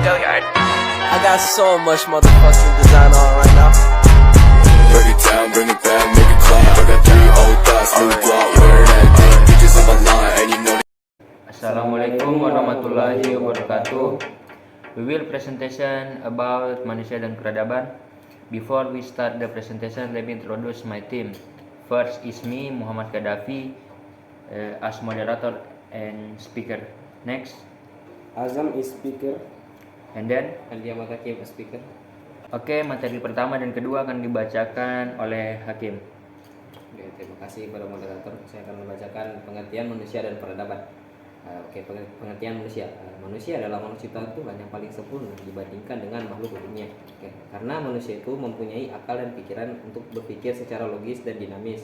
I got so much motherfucking design on right now. Break it down, bring it back, make it clap. I got 3 old thoughts, new block, where that thing. Bitches on my line, and you know. Assalamualaikum warahmatullahi wabarakatuh. We will presentation about manusia dan peradaban. Before we start the presentation, let me introduce my team. First is me, Muhammad Gaddafi, as moderator and speaker. Next, Azam is speaker. and then Aldia Matakim is speaker. Oke, materi pertama dan kedua akan dibacakan oleh Hakim. Oke, terima kasih kepada moderator. Saya akan membacakan pengertian manusia dan peradaban. Pengertian manusia. Manusia adalah makhluk ciptaan Tuhan yang paling sempurna dibandingkan dengan makhluk lainnya. Karena manusia itu mempunyai akal dan pikiran untuk berpikir secara logis dan dinamis,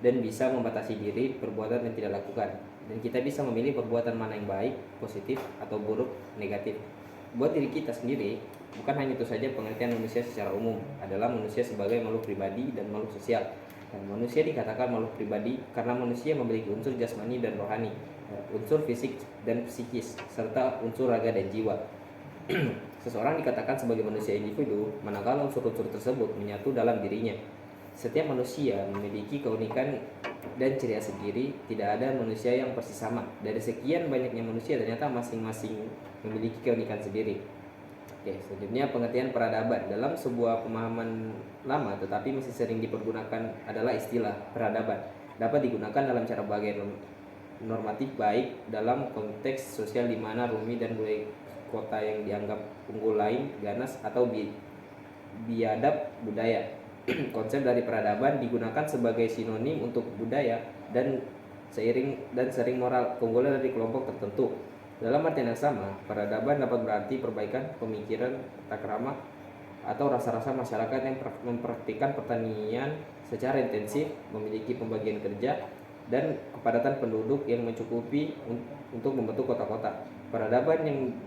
dan bisa membatasi diri perbuatan yang tidak lakukan. Dan kita bisa memilih perbuatan mana yang baik, positif, atau buruk, negatif. Buat diri kita sendiri, bukan hanya itu saja pengertian manusia secara umum adalah manusia sebagai makhluk pribadi dan makhluk sosial. Manusia dikatakan makhluk pribadi karena manusia memiliki unsur jasmani dan rohani, unsur fisik dan psikis, serta unsur raga dan jiwa. Seseorang dikatakan sebagai manusia individu manakala unsur-unsur tersebut menyatu dalam dirinya. Setiap manusia memiliki keunikan dan ciri khas sendiri. Tidak ada manusia yang persis sama. Dari sekian banyaknya manusia, ternyata masing-masing memiliki keunikan sendiri. Selanjutnya pengertian peradaban. Dalam sebuah pemahaman lama tetapi masih sering dipergunakan adalah istilah peradaban. Dapat digunakan dalam cara bagian normatif baik dalam konteks sosial di mana Rumi dan budaya kota yang dianggap unggul lain, ganas, atau biadab budaya. Konsep dari peradaban digunakan sebagai sinonim untuk budaya dan sering moral keunggulan dari kelompok tertentu. Dalam artian yang sama, peradaban dapat berarti perbaikan pemikiran, tata krama, atau rasa-rasa masyarakat yang mempraktikkan pertanian secara intensif, memiliki pembagian kerja, dan kepadatan penduduk yang mencukupi untuk membentuk kota-kota. Peradaban yang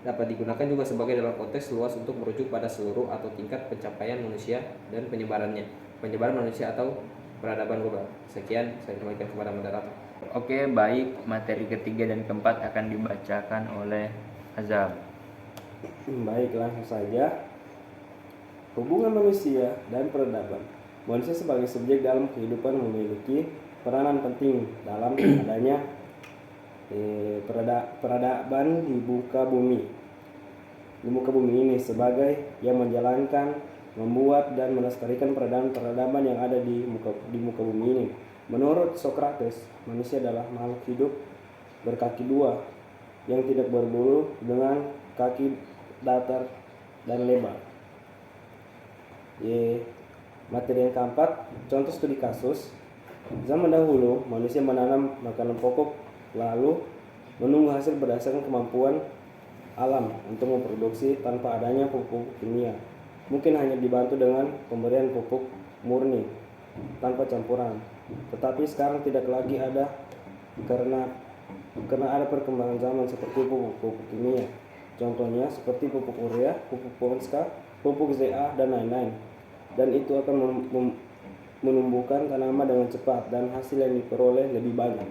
dapat digunakan juga sebagai dalam konteks luas untuk merujuk pada seluruh atau tingkat pencapaian manusia dan penyebaran manusia atau peradaban global. Sekian, saya kembalikan kepada moderator. Oke, baik. Materi ketiga dan keempat akan dibacakan oleh Azam. Baik, langsung saja. Hubungan manusia dan peradaban. Manusia sebagai subjek dalam kehidupan memiliki peranan penting dalam adanya peradaban di muka bumi. Di muka bumi ini sebagai yang menjalankan, membuat dan melestarikan peradaban yang ada di muka bumi ini. Menurut Socrates, manusia adalah makhluk hidup berkaki dua yang tidak berbulu dengan kaki datar dan lebar. Materi yang keempat, contoh studi kasus. Zaman dahulu, manusia menanam makanan pokok lalu menunggu hasil berdasarkan kemampuan alam untuk memproduksi tanpa adanya pupuk kimia. Mungkin hanya dibantu dengan pemberian pupuk murni tanpa campuran. Tetapi sekarang tidak lagi ada karena ada perkembangan zaman seperti pupuk kimia. Contohnya seperti pupuk urea, pupuk Ponska, pupuk ZA, dan lain-lain. Dan itu akan menumbuhkan tanaman dengan cepat dan hasil yang diperoleh lebih banyak.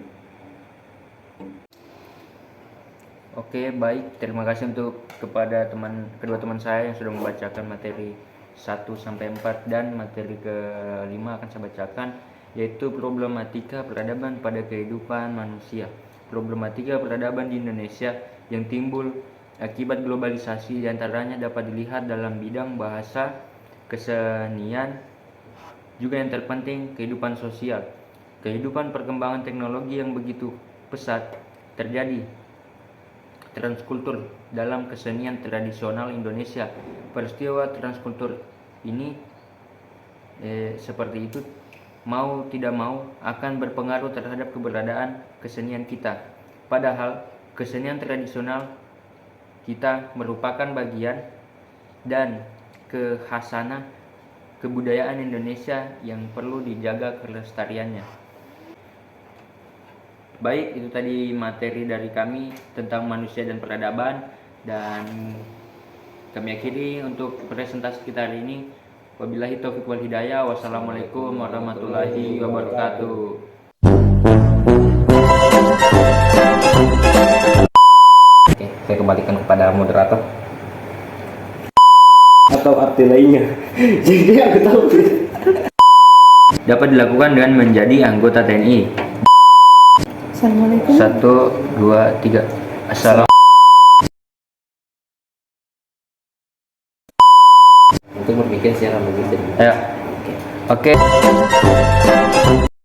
Oke, baik. Terima kasih kepada kedua teman saya yang sudah membacakan materi 1 sampai 4, dan materi ke-5 akan saya bacakan, yaitu problematika peradaban pada kehidupan manusia. Problematika peradaban di Indonesia yang timbul akibat globalisasi diantaranya dapat dilihat dalam bidang bahasa, kesenian, juga yang terpenting kehidupan sosial. Kehidupan perkembangan teknologi yang begitu pesat terjadi transkultur dalam kesenian tradisional Indonesia. Peristiwa transkultur ini seperti itu mau tidak mau akan berpengaruh terhadap keberadaan kesenian kita. Padahal kesenian tradisional kita merupakan bagian dan kekhasan kebudayaan Indonesia yang perlu dijaga kelestariannya. Baik, itu tadi materi dari kami tentang manusia dan peradaban, dan kami akhiri untuk presentasi kita hari ini. Wabillahi taufiq wal hidayah. Wassalamualaikum warahmatullahi wabarakatuh. Oke, saya kembalikan kepada moderator. atau arti lainnya. Jadi aku tahu. Dapat dilakukan dengan menjadi anggota TNI. Assalamualaikum. 1, 2, 3. Assalam. Untuk berpikir secara logis. Ya. Oke.